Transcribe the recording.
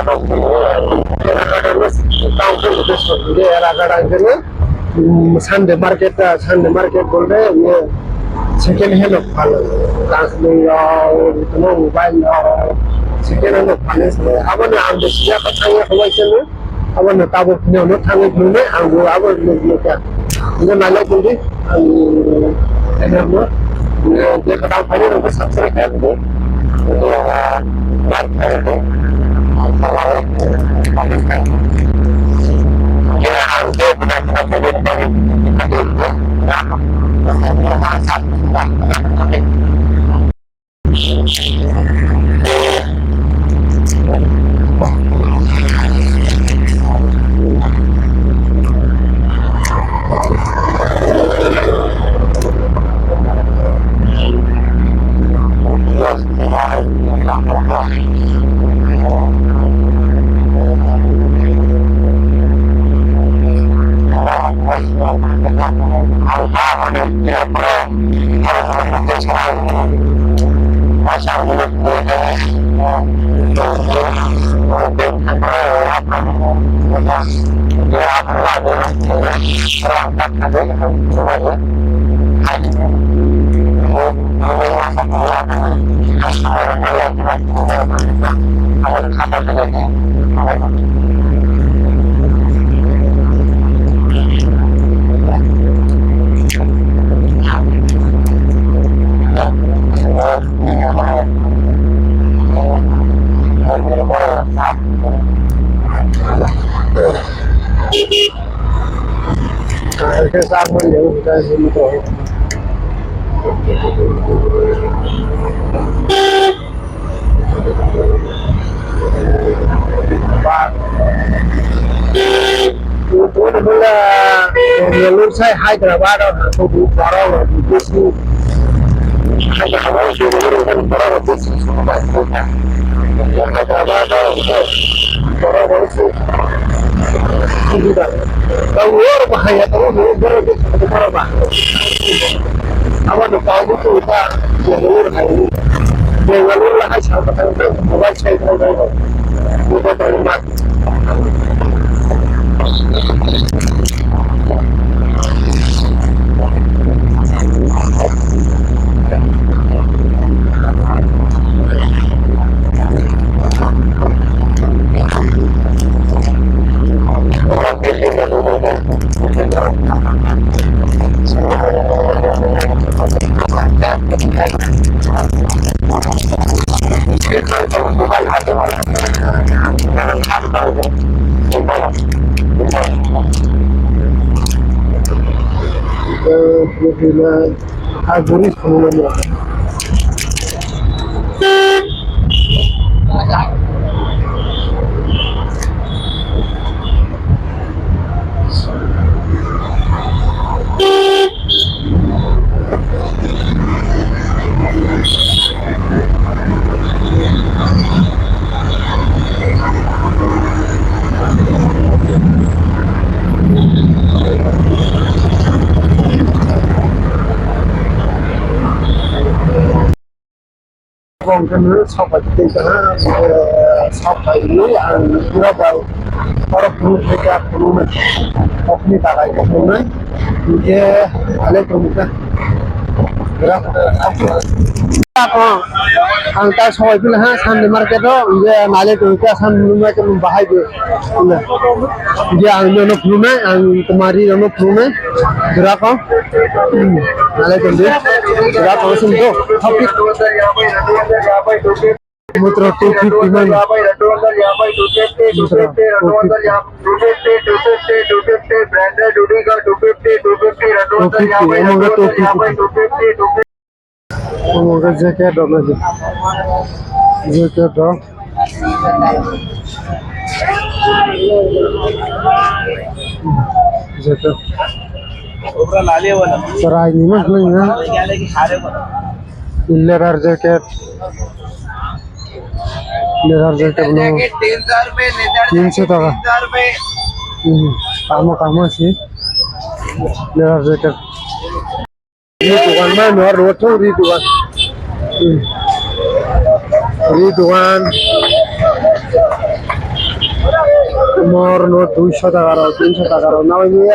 Sunday market बोलते हैं ये second hand of भालो ट्रांसलेट और मोबाइल second hand of भालो से अब ना हम देखिए बताइए हमारे चलो अब ना ताबो ने ना थांगे घूमे हम वो अब लोग क्या इधर नाले कुंडी है ना वो ये कटाव फाइनल होगा सबसे पहले तो बात करेंगे के साथ में ले उधर से निकलो वो तो बोला ये लोग से हैदराबाद और तो बड़ा और दूसरी हैदराबाद से वो बड़ा और दूसरी हैदराबाद और बड़ा और से Tawar bahaya tahu ni berada di mana bah? Awak nak tahu tu tak? Jalur hari, jalur lah hai siapa tahu? Mobile saya tahu. Mobile tahu mak. Algoritma semuanya. Còn cái nữa sau phải tìm cái sau phải lấy ăn nó vào orang perlu mereka perlu opni tak lagi perlu dia ada permukaan berapa angka soal itu lah sambil market itu dia naik ke sambil market membahas dia angin perlu angin kemari perlu berapa naik ke dia berapa masih itu topik Mutra 250 man. Jacket dog lagi. Jacket dog. Jacket. Serai ni mas lagi na. Iller jacket. Leather jacket नो 300 টাকা कामो सी leather jacket ये दुकान में नोर रोड तो री दुकान মোর নো 200 টাকারও 300 টাকারও না